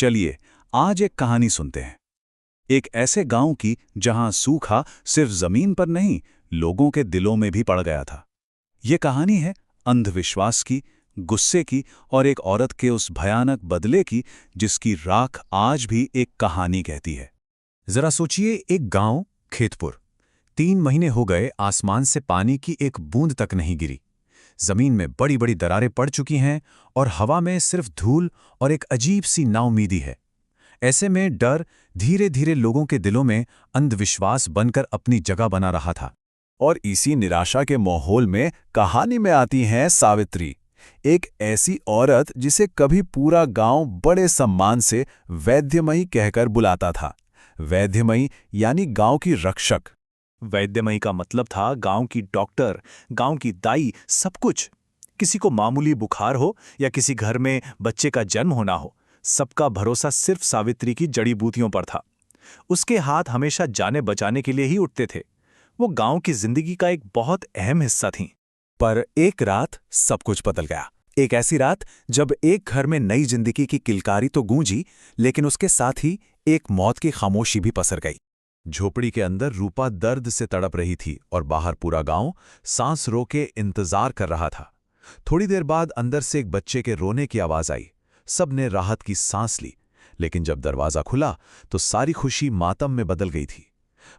चलिए आज एक कहानी सुनते हैं, एक ऐसे गांव की जहां सूखा सिर्फ जमीन पर नहीं, लोगों के दिलों में भी पड़ गया था। ये कहानी है अंधविश्वास की, गुस्से की और एक औरत के उस भयानक बदले की जिसकी राख आज भी एक कहानी कहती है। जरा सोचिए, एक गांव खेतपुर। 3 महीने हो गए, आसमान से पानी की एक बूंद तक नहीं गिरी। जमीन में बड़ी बड़ी दरारें पड़ चुकी हैं और हवा में सिर्फ धूल और एक अजीब सी नाउमीदी है। ऐसे में डर धीरे धीरे लोगों के दिलों में अंधविश्वास बनकर अपनी जगह बना रहा था। और इसी निराशा के माहौल में कहानी में आती हैं सावित्री, एक ऐसी औरत जिसे कभी पूरा गांव बड़े सम्मान से वैद्यमयी कहकर बुलाता था। वैद्यमयी यानी गांव की रक्षक। वैद्यमयी का मतलब था गांव की डॉक्टर, गांव की दाई, सब कुछ। किसी को मामूली बुखार हो या किसी घर में बच्चे का जन्म होना हो, सबका भरोसा सिर्फ सावित्री की जड़ी बूटियों पर था। उसके हाथ हमेशा जाने बचाने के लिए ही उठते थे। वो गांव की जिंदगी का एक बहुत अहम हिस्सा थीं। पर एक रात सब कुछ बदल गया। एक ऐसी रात जब एक घर में नई जिंदगी की किलकारी तो गूंजी, लेकिन उसके साथ ही एक मौत की खामोशी भी पसर गई। झोपड़ी के अंदर रूपा दर्द से तड़प रही थी और बाहर पूरा गांव सांस रोके इंतजार कर रहा था। थोड़ी देर बाद अंदर से एक बच्चे के रोने की आवाज आई। सबने राहत की सांस ली, लेकिन जब दरवाजा खुला तो सारी खुशी मातम में बदल गई थी।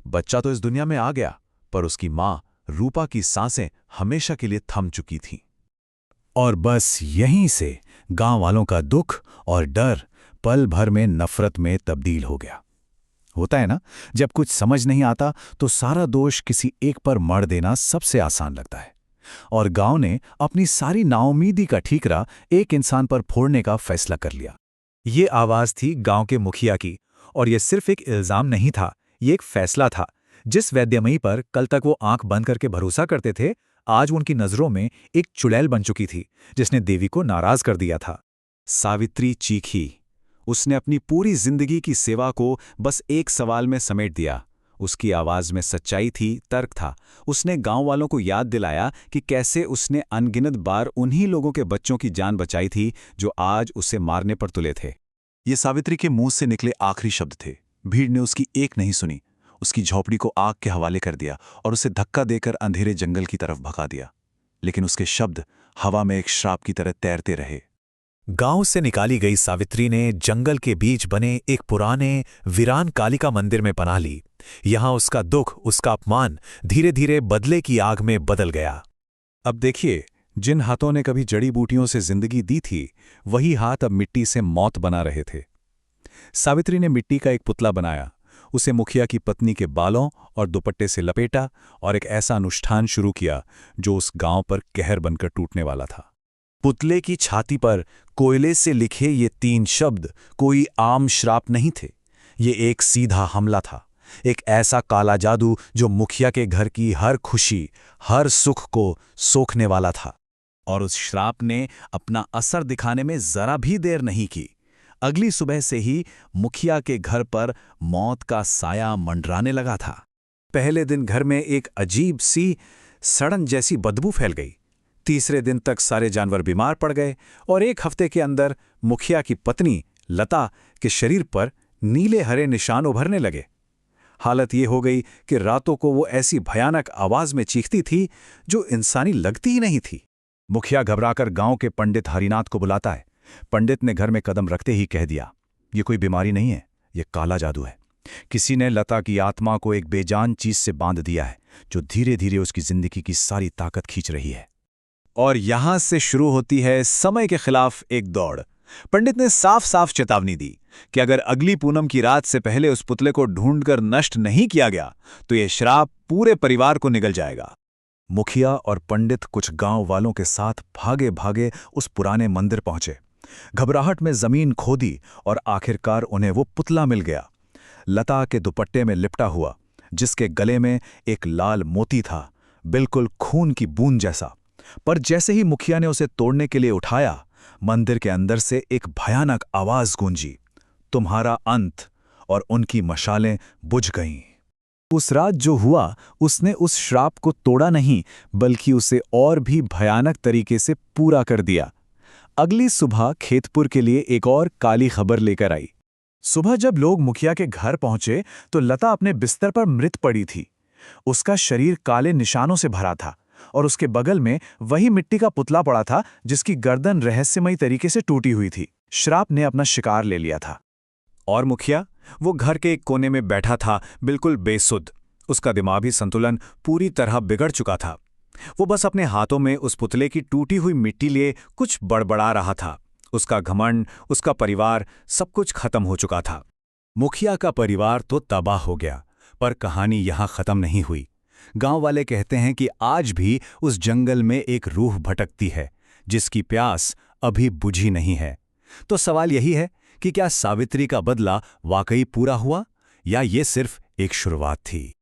बच्चा तो इस दुनिया में आ गया, पर उसकी मां रूपा की सांसें हमेशा के लिए थम चुकी थीं। और बस यहीं से गांव वालों का दुख और डर पल भर में नफरत में तब्दील हो गया। होता है ना, जब कुछ समझ नहीं आता तो सारा दोष किसी एक पर मढ़ देना सबसे आसान लगता है। और गांव ने अपनी सारी नाउमीदी का ठीकरा एक इंसान पर फोड़ने का फैसला कर लिया। ये आवाज थी गांव के मुखिया की, और ये सिर्फ एक इल्जाम नहीं था, ये एक फैसला था। जिस वैद्यमयी पर कल तक वो आंख बंद करके भरोसा करते थे, आज उनकी नजरों में एक चुड़ैल बन चुकी थी, जिसने देवी को नाराज कर दिया था। सावित्री चीखी। उसने अपनी पूरी जिंदगी की सेवा को बस एक सवाल में समेट दिया। उसकी आवाज में सच्चाई थी, तर्क था। उसने गांव वालों को याद दिलाया कि कैसे उसने अनगिनत बार उन्हीं लोगों के बच्चों की जान बचाई थी जो आज उसे मारने पर तुले थे। ये सावित्री के मुंह से निकले आखिरी शब्द थे। भीड़ ने उसकी एक नहीं सुनी, उसकी झोपड़ी को आग के हवाले कर दिया और उसे धक्का देकर अंधेरे जंगल की तरफ भगा दिया। लेकिन उसके शब्द हवा में एक श्राप की तरह तैरते रहे। गांव से निकाली गई सावित्री ने जंगल के बीच बने एक पुराने वीरान कालिका मंदिर में पनाह ली। यहां उसका दुख, उसका अपमान धीरे धीरे बदले की आग में बदल गया। अब देखिए, जिन हाथों ने कभी जड़ी बूटियों से जिंदगी दी थी, वही हाथ अब मिट्टी से मौत बना रहे थे। सावित्री ने मिट्टी का एक पुतला बनाया, उसे मुखिया की पत्नी के बालों और दुपट्टे से लपेटा और एक ऐसा अनुष्ठान शुरू किया जो उस गांव पर कहर बनकर टूटने वाला था। पुतले की छाती पर कोयले से लिखे ये 3 शब्द कोई आम श्राप नहीं थे। ये एक सीधा हमला था, एक ऐसा काला जादू जो मुखिया के घर की हर खुशी, हर सुख को सोखने वाला था। और उस श्राप ने अपना असर दिखाने में जरा भी देर नहीं की। अगली सुबह से ही मुखिया के घर पर मौत का साया मंडराने लगा था। पहले दिन घर में एक अजीब सी सड़न जैसी बदबू फैल गई। तीसरे दिन तक सारे जानवर बीमार पड़ गए और एक हफ्ते के अंदर मुखिया की पत्नी लता के शरीर पर नीले हरे निशान उभरने लगे। हालत ये हो गई कि रातों को वो ऐसी भयानक आवाज में चीखती थी जो इंसानी लगती ही नहीं थी। मुखिया घबराकर गांव के पंडित हरिनाथ को बुलाता है। पंडित ने घर में कदम रखते ही कह दिया, ये कोई बीमारी नहीं है, ये काला जादू है। किसी ने लता की आत्मा को एक बेजान चीज से बांध दिया है जो धीरे धीरे उसकी जिंदगी की सारी ताकत खींच रही है। और यहां से शुरू होती है समय के खिलाफ एक दौड़। पंडित ने साफ साफ चेतावनी दी कि अगर अगली पूनम की रात से पहले उस पुतले को ढूंढकर नष्ट नहीं किया गया तो यह श्राप पूरे परिवार को निगल जाएगा। मुखिया और पंडित कुछ गांव वालों के साथ भागे भागे उस पुराने मंदिर पहुंचे। घबराहट में जमीन खोदी और आखिरकार उन्हें वो पुतला मिल गया, लता के दुपट्टे में लिपटा हुआ, जिसके गले में एक लाल मोती था, बिल्कुल खून की बूंद जैसा। पर जैसे ही मुखिया ने उसे तोड़ने के लिए उठाया, मंदिर के अंदर से एक भयानक आवाज गूंजी, तुम्हारा अंत। और उनकी मशालें बुझ गईं। उस रात जो हुआ, उसने उस श्राप को तोड़ा नहीं, बल्कि उसे और भी भयानक तरीके से पूरा कर दिया। अगली सुबह खेतपुर के लिए एक और काली खबर लेकर आई। सुबह जब लोग मुखिया के घर पहुंचे तो लता अपने बिस्तर पर मृत पड़ी थी। उसका शरीर काले निशानों से भरा था और उसके बगल में वही मिट्टी का पुतला पड़ा था जिसकी गर्दन रहस्यमयी तरीके से टूटी हुई थी। श्राप ने अपना शिकार ले लिया था। और मुखिया वो घर के एक कोने में बैठा था, बिल्कुल बेसुध। उसका दिमागी संतुलन पूरी तरह बिगड़ चुका था। वो बस अपने हाथों में उस पुतले की टूटी हुई मिट्टी लिए कुछ बड़बड़ा रहा था। उसका घमंड, उसका परिवार, सब कुछ खत्म हो चुका था। मुखिया का परिवार तो तबाह हो गया, पर कहानी यहां खत्म नहीं हुई। गांव वाले कहते हैं कि आज भी उस जंगल में एक रूह भटकती है जिसकी प्यास अभी बुझी नहीं है। तो सवाल यही है कि क्या सावित्री का बदला वाकई पूरा हुआ या ये सिर्फ एक शुरुआत थी।